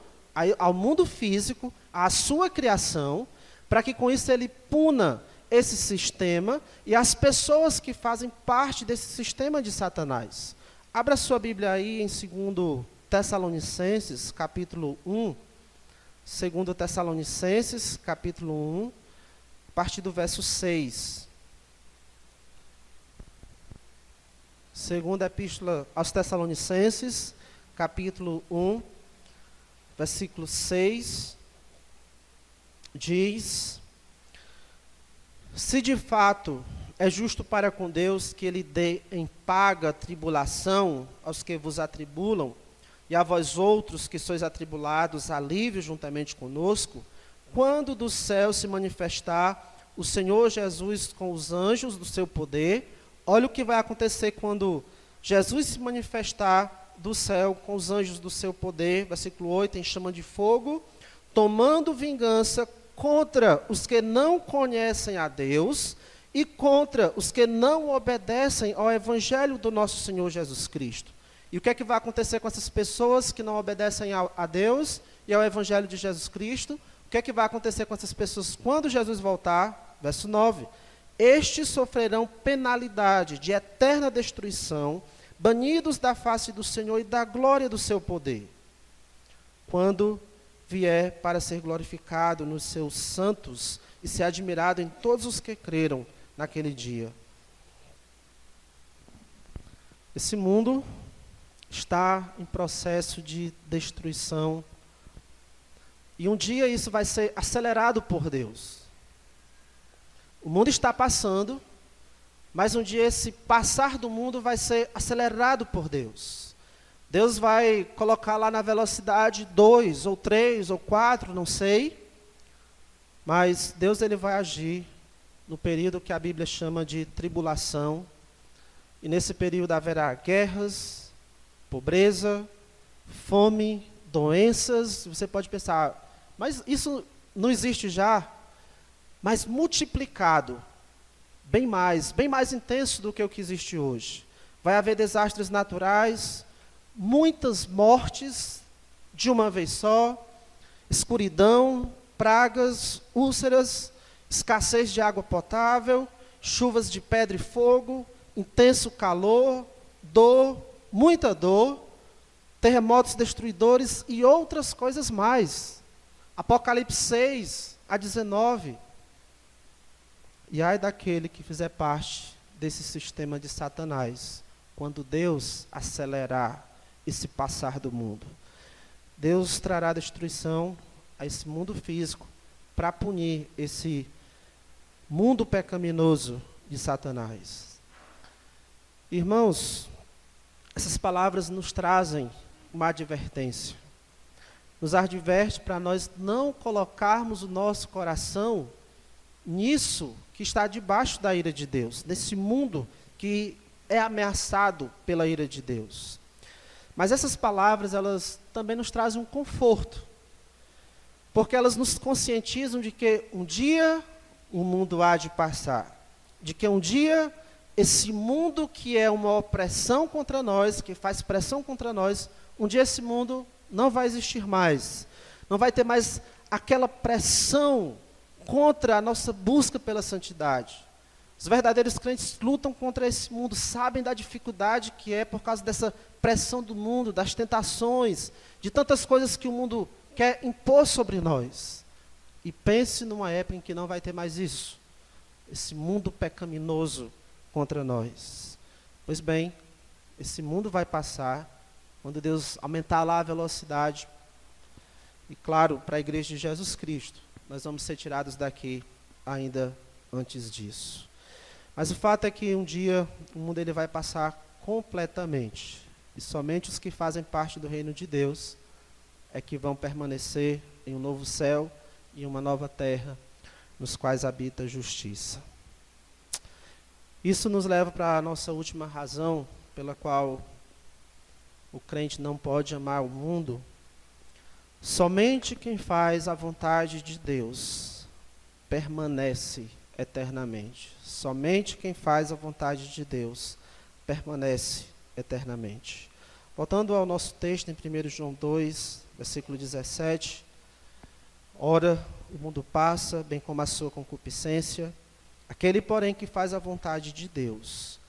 ao mundo físico, à sua criação, para que com isso ele puna esse sistema e as pessoas que fazem parte desse sistema de Satanás. Abra sua Bíblia aí em 2 Tessalonicenses, capítulo 1. 2 Tessalonicenses, capítulo 1, a partir do verso 6. Segunda Epístola aos Tessalonicenses, capítulo 1, versículo 6, diz: se de fato é justo para com Deus que Ele dê em paga tribulação aos que vos atribulam, e a vós outros que sois atribulados, alívio juntamente conosco, quando do céu se manifestar o Senhor Jesus com os anjos do seu poder. Olha o que vai acontecer quando Jesus se manifestar do céu com os anjos do seu poder, versículo 8, em chama de fogo, tomando vingança contra os que não conhecem a Deus e contra os que não obedecem ao Evangelho do nosso Senhor Jesus Cristo. E o que é que vai acontecer com essas pessoas que não obedecem a Deus e ao Evangelho de Jesus Cristo? O que é que vai acontecer com essas pessoas quando Jesus voltar? Verso 9. Estes sofrerão penalidade de eterna destruição, banidos da face do Senhor e da glória do seu poder, quando vier para ser glorificado nos seus santos e ser admirado em todos os que creram naquele dia. Esse mundo está em processo de destruição e um dia isso vai ser acelerado por Deus. O mundo está passando, mas um dia esse passar do mundo vai ser acelerado por Deus. Deus vai colocar lá na velocidade 2, ou 3, ou 4, não sei. Mas Deus ele vai agir no período que a Bíblia chama de tribulação. E nesse período haverá guerras, pobreza, fome, doenças. Você pode pensar, mas isso não existe já? Mas multiplicado, bem mais intenso do que o que existe hoje. Vai haver desastres naturais, muitas mortes de uma vez só, escuridão, pragas, úlceras, escassez de água potável, chuvas de pedra e fogo, intenso calor, dor, muita dor, terremotos destruidores e outras coisas mais. Apocalipse 6 a 19. E ai daquele que fizer parte desse sistema de Satanás, quando Deus acelerar esse passar do mundo. Deus trará destruição a esse mundo físico para punir esse mundo pecaminoso de Satanás. Irmãos, essas palavras nos trazem uma advertência. Nos adverte para nós não colocarmos o nosso coração nisso que está debaixo da ira de Deus, nesse mundo que é ameaçado pela ira de Deus. Mas essas palavras, elas também nos trazem um conforto, porque elas nos conscientizam de que um dia o mundo há de passar, de que um dia esse mundo que é uma opressão contra nós, que faz pressão contra nós, um dia esse mundo não vai existir mais, não vai ter mais aquela pressão contra a nossa busca pela santidade. Os verdadeiros crentes lutam contra esse mundo, sabem da dificuldade que é por causa dessa pressão do mundo, das tentações, de tantas coisas que o mundo quer impor sobre nós. E pense numa época em que não vai ter mais isso, esse mundo pecaminoso contra nós. Pois bem, esse mundo vai passar quando Deus aumentar lá a velocidade. E claro, para a igreja de Jesus Cristo, nós vamos ser tirados daqui ainda antes disso. Mas o fato é que um dia o mundo ele vai passar completamente. E somente os que fazem parte do reino de Deus é que vão permanecer em um novo céu e uma nova terra, nos quais habita a justiça. Isso nos leva para a nossa última razão pela qual o crente não pode amar o mundo. Somente quem faz a vontade de Deus permanece eternamente. Somente quem faz a vontade de Deus permanece eternamente. Voltando ao nosso texto em 1 João 2, versículo 17. Ora, o mundo passa, bem como a sua concupiscência. Aquele, porém, que faz a vontade de Deus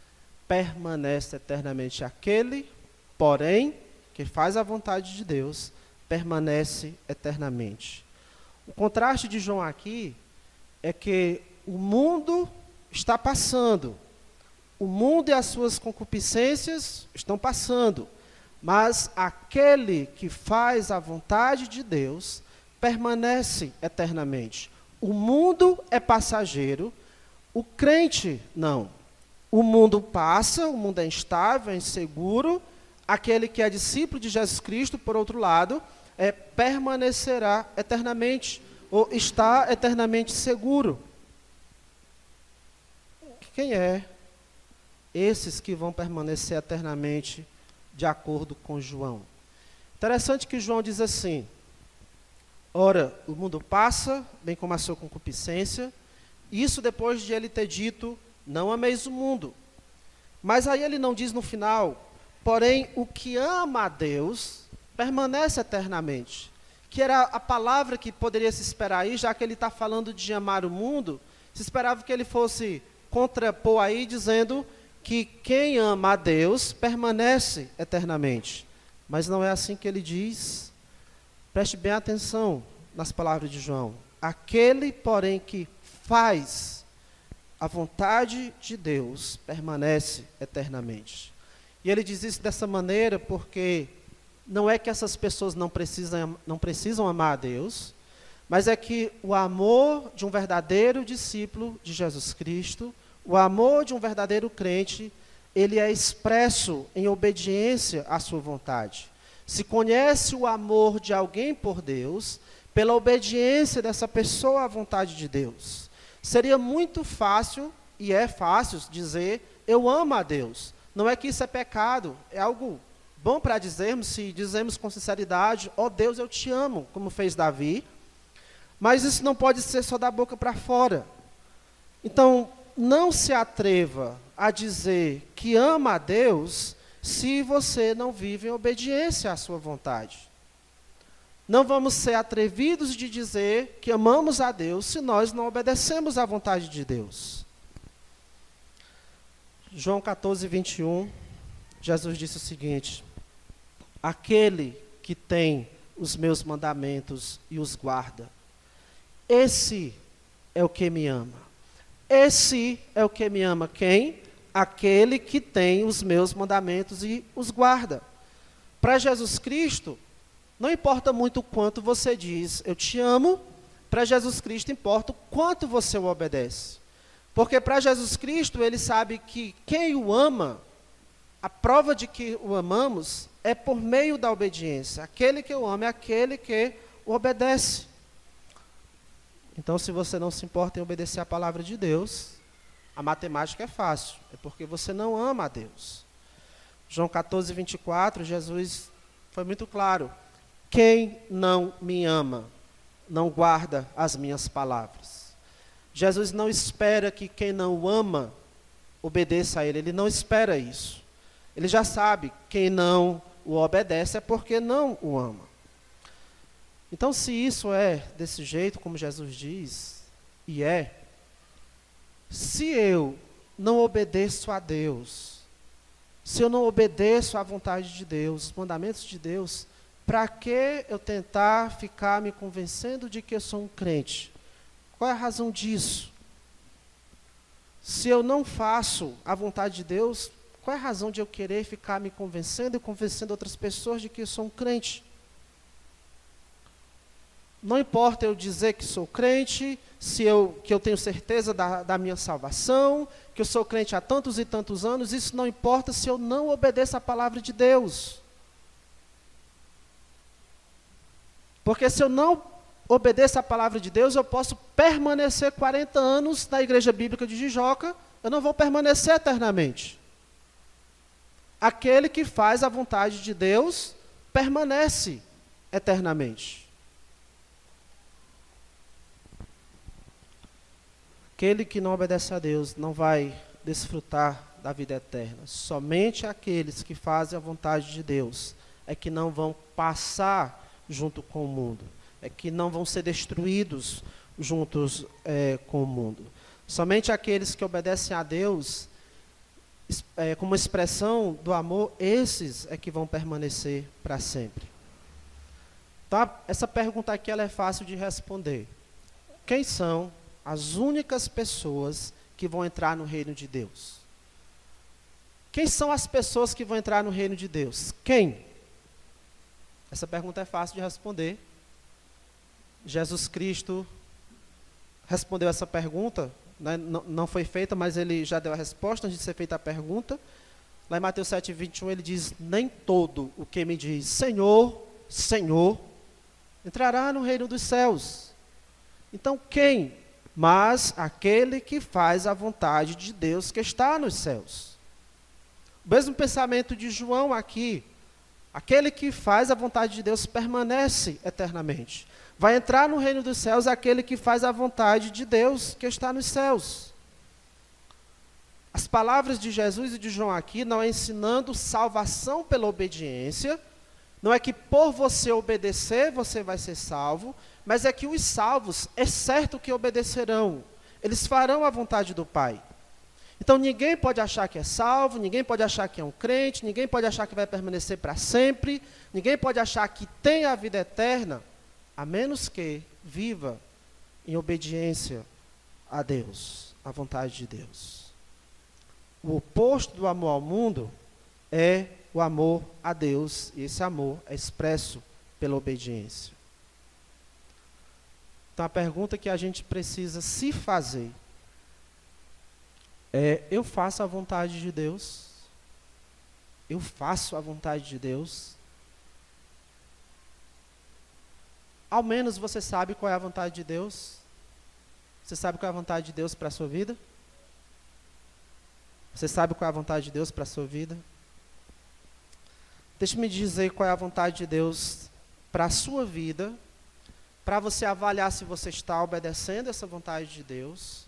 permanece eternamente. Aquele, porém, que faz a vontade de Deus permanece eternamente. O contraste de João aqui é que o mundo está passando. O mundo e as suas concupiscências estão passando. Mas aquele que faz a vontade de Deus permanece eternamente. O mundo é passageiro, o crente não. O mundo passa, o mundo é instável, é inseguro. Aquele que é discípulo de Jesus Cristo, por outro lado, permanecerá eternamente, ou está eternamente seguro. Quem é esses que vão permanecer eternamente de acordo com João? Interessante que João diz assim: ora, o mundo passa, bem como a sua concupiscência. Isso depois de ele ter dito, não ameis o mundo. Mas aí ele não diz no final, porém o que ama a Deus permanece eternamente. Que era a palavra que poderia se esperar aí, já que ele está falando de amar o mundo, se esperava que ele fosse contrapor aí, dizendo que quem ama a Deus permanece eternamente. Mas não é assim que ele diz. Preste bem atenção nas palavras de João. Aquele, porém, que faz a vontade de Deus permanece eternamente. E ele diz isso dessa maneira porque não é que essas pessoas não precisam amar a Deus, mas é que o amor de um verdadeiro discípulo de Jesus Cristo, o amor de um verdadeiro crente, ele é expresso em obediência à sua vontade. Se conhece o amor de alguém por Deus, pela obediência dessa pessoa à vontade de Deus. Seria muito fácil, e é fácil, dizer, eu amo a Deus. Não é que isso é pecado, é algo bom para dizermos, se dizemos com sinceridade, ó Deus, eu te amo, como fez Davi. Mas isso não pode ser só da boca para fora. Então, não se atreva a dizer que ama a Deus se você não vive em obediência à sua vontade. Não vamos ser atrevidos de dizer que amamos a Deus se nós não obedecemos à vontade de Deus. João 14, 21, Jesus disse o seguinte: aquele que tem os meus mandamentos e os guarda, esse é o que me ama. Esse é o que me ama. Quem? Aquele que tem os meus mandamentos e os guarda. Para Jesus Cristo, não importa muito o quanto você diz, eu te amo. Para Jesus Cristo importa o quanto você o obedece. Porque para Jesus Cristo, ele sabe que quem o ama, a prova de que o amamos é por meio da obediência. Aquele que eu amo é aquele que o obedece. Então, se você não se importa em obedecer a palavra de Deus, A matemática é fácil, é porque você não ama a Deus. João 14, 24, Jesus foi muito claro. Quem não me ama, não guarda as minhas palavras. Jesus não espera que quem não o ama obedeça a ele não espera isso. Ele já sabe, quem não o obedece é porque não o ama. Então, se isso é desse jeito, como Jesus diz, e é, se eu não obedeço a Deus, se eu não obedeço à vontade de Deus, os mandamentos de Deus, para que eu tentar ficar me convencendo de que eu sou um crente? Qual é a razão disso? Se eu não faço a vontade de Deus, qual é a razão de eu querer ficar me convencendo e convencendo outras pessoas de que eu sou um crente? Não importa eu dizer que sou crente, que eu tenho certeza da minha salvação, que eu sou crente há tantos e tantos anos, isso não importa se eu não obedeço a palavra de Deus. Porque se eu não obedeço a palavra de Deus, eu posso permanecer 40 anos na igreja bíblica de Jijoca, eu não vou permanecer eternamente. Aquele que faz a vontade de Deus, permanece eternamente. Aquele que não obedece a Deus não vai desfrutar da vida eterna. Somente aqueles que fazem a vontade de Deus é que não vão passar junto com o mundo, é que não vão ser destruídos juntos com o mundo. Somente aqueles que obedecem a Deus, como expressão do amor, esses é que vão permanecer para sempre. Então, essa pergunta aqui ela é fácil de responder. Quem são as únicas pessoas que vão entrar no reino de Deus? Quem são as pessoas que vão entrar no reino de Deus? Quem? Essa pergunta é fácil de responder. Jesus Cristo respondeu essa pergunta, né? Não foi feita, mas ele já deu a resposta antes de ser feita a pergunta. Lá em Mateus 7, 21, ele diz, nem todo o que me diz, Senhor, Senhor, entrará no reino dos céus. Então, quem? Mas aquele que faz a vontade de Deus que está nos céus. O mesmo pensamento de João aqui. Aquele que faz a vontade de Deus permanece eternamente. Vai entrar no reino dos céus aquele que faz a vontade de Deus que está nos céus. As palavras de Jesus e de João aqui não é ensinando salvação pela obediência, não é que por você obedecer você vai ser salvo, mas é que os salvos é certo que obedecerão. Eles farão a vontade do Pai. Então ninguém pode achar que é salvo, ninguém pode achar que é um crente, ninguém pode achar que vai permanecer para sempre, ninguém pode achar que tem a vida eterna, a menos que viva em obediência a Deus, à vontade de Deus. O oposto do amor ao mundo é o amor a Deus, e esse amor é expresso pela obediência. Então a pergunta que a gente precisa se fazer é, eu faço a vontade de Deus? Eu faço a vontade de Deus? Ao menos você sabe qual é a vontade de Deus? Você sabe qual é a vontade de Deus para a sua vida? Você sabe qual é a vontade de Deus para a sua vida? Deixe-me dizer qual é a vontade de Deus para a sua vida, para você avaliar se você está obedecendo essa vontade de Deus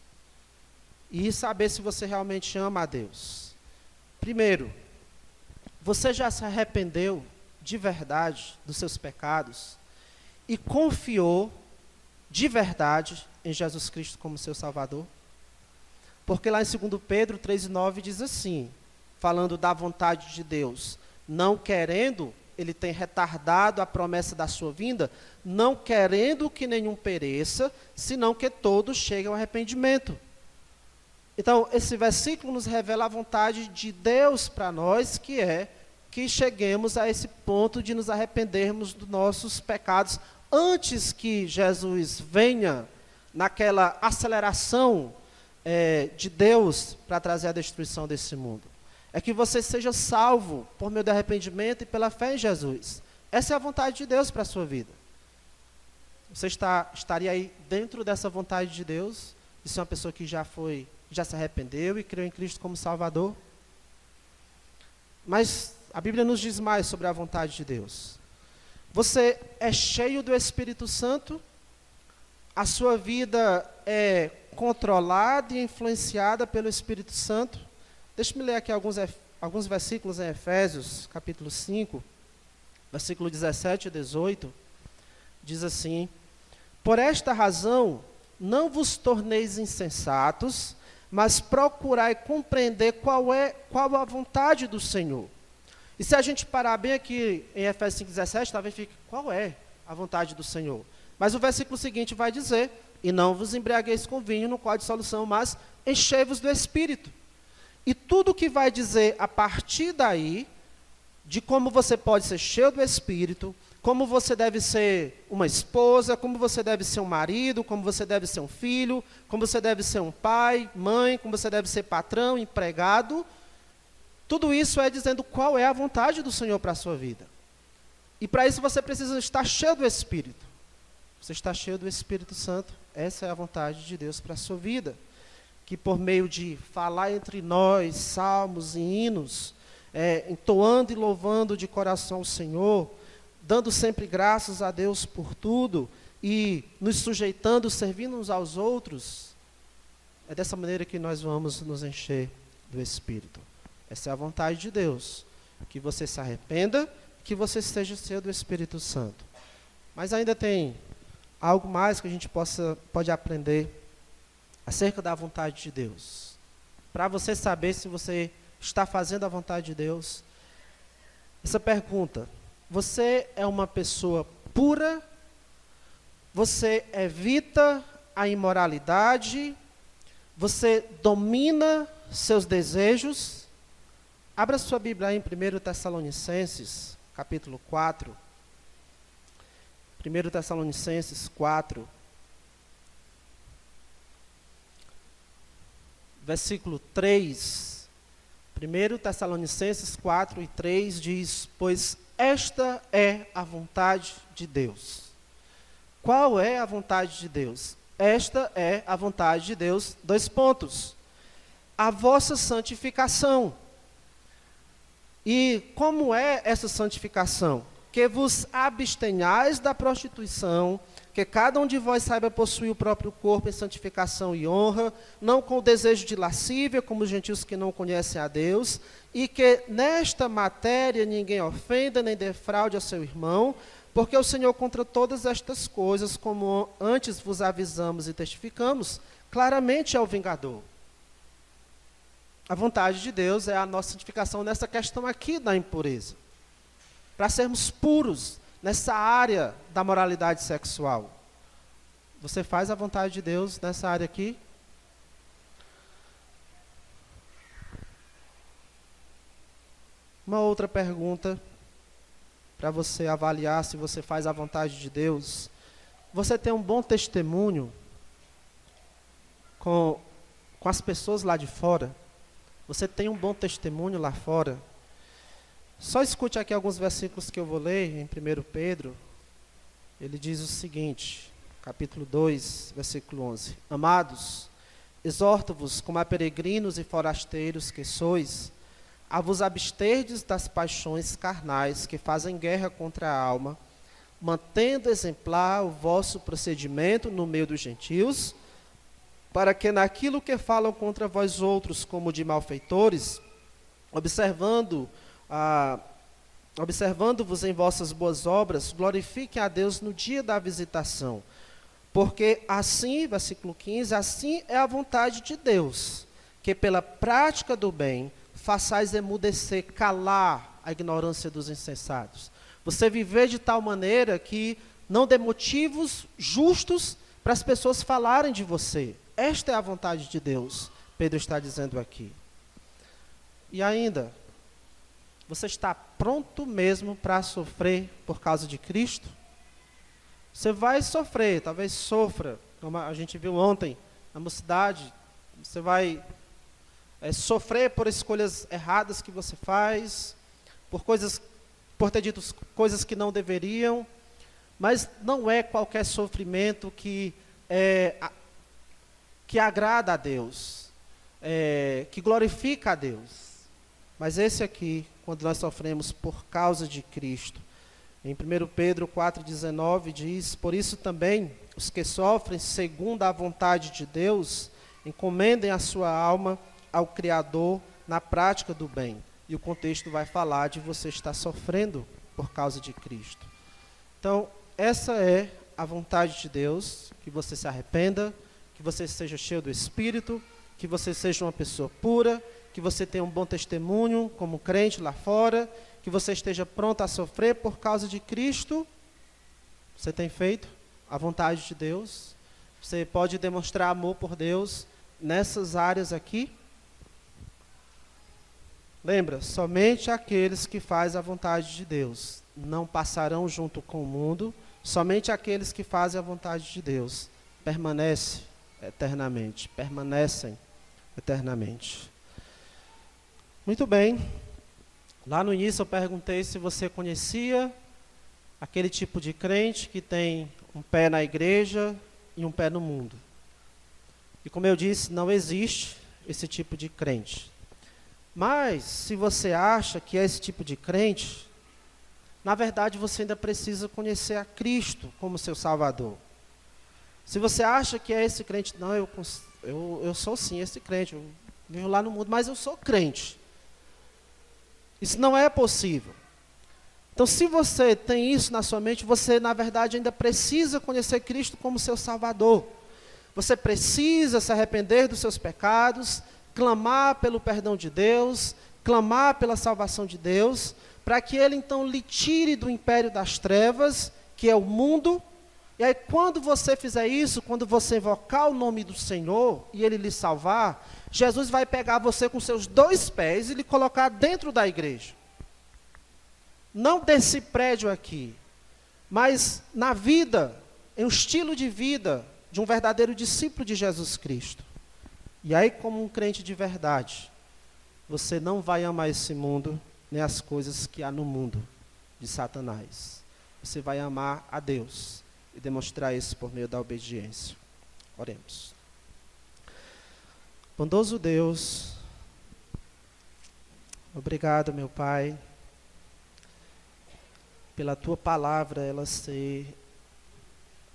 e saber se você realmente ama a Deus. Primeiro, você já se arrependeu de verdade dos seus pecados e confiou de verdade em Jesus Cristo como seu Salvador? Porque lá em 2 Pedro 3,9 diz assim, falando da vontade de Deus, não querendo, ele tem retardado a promessa da sua vinda, não querendo que nenhum pereça, senão que todos cheguem ao arrependimento. Então, esse versículo nos revela a vontade de Deus para nós, que é que cheguemos a esse ponto de nos arrependermos dos nossos pecados, antes que Jesus venha naquela aceleração de Deus para trazer a destruição desse mundo. É que você seja salvo por meio do arrependimento e pela fé em Jesus. Essa é a vontade de Deus para a sua vida. Você estaria aí dentro dessa vontade de Deus, de ser uma pessoa que já foi já se arrependeu e creu em Cristo como Salvador. Mas a Bíblia nos diz mais sobre a vontade de Deus. Você é cheio do Espírito Santo, a sua vida é controlada e influenciada pelo Espírito Santo. Deixa-me ler aqui alguns versículos em Efésios, capítulo 5, versículo 17 e 18. Diz assim: por esta razão, não vos torneis insensatos, mas procurai compreender qual a vontade do Senhor. E se a gente parar bem aqui em Efésios 5,17, talvez fique, qual é a vontade do Senhor? Mas o versículo seguinte vai dizer: e não vos embriagueis com vinho, no qual há dissolução, mas enchei-vos do Espírito. E tudo que vai dizer a partir daí, de como você pode ser cheio do Espírito, como você deve ser uma esposa, como você deve ser um marido, como você deve ser um filho, como você deve ser um pai, mãe, como você deve ser patrão, empregado, tudo isso é dizendo qual é a vontade do Senhor para a sua vida. E para isso você precisa estar cheio do Espírito. Você está cheio do Espírito Santo, essa é a vontade de Deus para a sua vida. Que por meio de falar entre nós, salmos e hinos, entoando e louvando de coração o Senhor, dando sempre graças a Deus por tudo, e nos sujeitando, servindo uns aos outros, é dessa maneira que nós vamos nos encher do Espírito. Essa é a vontade de Deus, que você se arrependa, que você esteja cheio do Espírito Santo. Mas ainda tem algo mais que a gente pode aprender acerca da vontade de Deus. Para você saber se você está fazendo a vontade de Deus, essa pergunta: você é uma pessoa pura? Você evita a imoralidade? Você domina seus desejos? Abra sua Bíblia aí em 1 Tessalonicenses, capítulo 4. 1 Tessalonicenses 4. Versículo 3. 1 Tessalonicenses 4 e 3 diz: pois esta é a vontade de Deus. Qual é a vontade de Deus? Esta é a vontade de Deus, : a vossa santificação. E como é essa santificação? Que vos abstenhais da prostituição, que cada um de vós saiba possuir o próprio corpo em santificação e honra, não com o desejo de lascívia, como os gentios que não conhecem a Deus, e que nesta matéria ninguém ofenda nem defraude a seu irmão, porque o Senhor contra todas estas coisas, como antes vos avisamos e testificamos, claramente é o vingador. A vontade de Deus é a nossa santificação nessa questão aqui da impureza, para sermos puros nessa área da moralidade sexual. Você faz a vontade de Deus nessa área aqui? Uma outra pergunta para você avaliar se você faz a vontade de Deus. Você tem um bom testemunho com as pessoas lá de fora? Você tem um bom testemunho lá fora? Só escute aqui alguns versículos que eu vou ler em 1 Pedro. Ele diz o seguinte, capítulo 2, versículo 11. Amados, exorto-vos como a peregrinos e forasteiros que sois, a vos absterdes das paixões carnais que fazem guerra contra a alma, mantendo exemplar o vosso procedimento no meio dos gentios, para que naquilo que falam contra vós outros como de malfeitores, observando-vos em vossas boas obras, glorifiquem a Deus no dia da visitação. Porque assim, versículo 15, assim é a vontade de Deus, que pela prática do bem façais emudecer, calar a ignorância dos insensatos. Você viver de tal maneira que não dê motivos justos para as pessoas falarem de você. Esta é a vontade de Deus, Pedro está dizendo aqui. E ainda, você está pronto mesmo para sofrer por causa de Cristo? Você vai sofrer, talvez sofra, como a gente viu ontem na mocidade. Você vai sofrer por escolhas erradas que você faz, por ter dito coisas que não deveriam, mas não é qualquer sofrimento que agrada a Deus. que glorifica a Deus. Mas esse aqui, quando nós sofremos por causa de Cristo. Em 1 Pedro 4,19 diz: por isso também os que sofrem segundo a vontade de Deus, encomendem a sua alma ao Criador na prática do bem. E o contexto vai falar de você estar sofrendo por causa de Cristo. Então, essa é a vontade de Deus, que você se arrependa, que você seja cheio do Espírito, que você seja uma pessoa pura, que você tenha um bom testemunho como crente lá fora, que você esteja pronto a sofrer por causa de Cristo. Você tem feito a vontade de Deus? Você pode demonstrar amor por Deus nessas áreas aqui? Lembra, somente aqueles que fazem a vontade de Deus não passarão junto com o mundo, somente aqueles que fazem a vontade de Deus permanecem eternamente. Muito bem. Lá no início eu perguntei se você conhecia aquele tipo de crente que tem um pé na igreja e um pé no mundo. E como eu disse, não existe esse tipo de crente. Mas, se você acha que é esse tipo de crente, na verdade você ainda precisa conhecer a Cristo como seu Salvador. Se você acha que é esse crente, não, eu sou sim esse crente, eu vivo lá no mundo, mas eu sou crente. Isso não é possível. Então, se você tem isso na sua mente, você, na verdade, ainda precisa conhecer Cristo como seu Salvador. Você precisa se arrepender dos seus pecados, clamar pelo perdão de Deus, clamar pela salvação de Deus, para que Ele, então, lhe tire do império das trevas, que é o mundo. E aí, quando você fizer isso, quando você invocar o nome do Senhor e Ele lhe salvar, Jesus vai pegar você com seus 2 pés e lhe colocar dentro da igreja. Não desse prédio aqui, mas na vida, em um estilo de vida de um verdadeiro discípulo de Jesus Cristo. E aí, como um crente de verdade, você não vai amar esse mundo, nem as coisas que há no mundo de Satanás. Você vai amar a Deus e demonstrar isso por meio da obediência. Oremos. Bondoso Deus, obrigado, meu Pai, pela Tua palavra, ela ser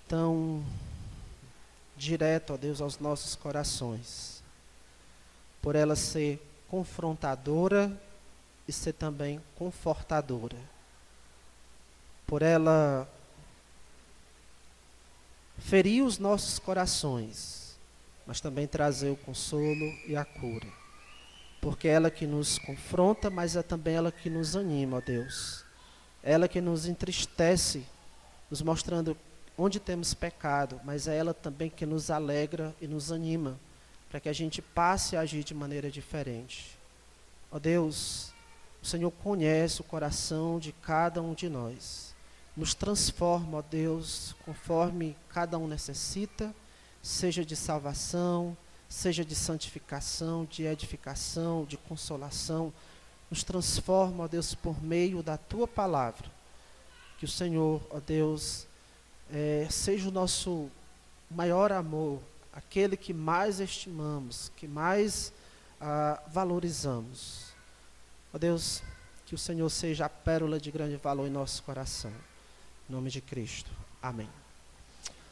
tão direto, ó Deus, aos nossos corações. Por ela ser confrontadora e ser também confortadora. Por ela ferir os nossos corações, mas também trazer o consolo e a cura. Porque é ela que nos confronta, mas é também ela que nos anima, ó Deus. Ela que nos entristece, nos mostrando onde temos pecado, mas é ela também que nos alegra e nos anima, para que a gente passe a agir de maneira diferente. Ó Deus, o Senhor conhece o coração de cada um de nós. Nos transforma, ó Deus, conforme cada um necessita, seja de salvação, seja de santificação, de edificação, de consolação. Nos transforma, ó Deus, por meio da Tua palavra. Que o Senhor, ó Deus, seja o nosso maior amor, aquele que mais estimamos, que mais valorizamos. Ó Deus, que o Senhor seja a pérola de grande valor em nosso coração. Em nome de Cristo. Amém.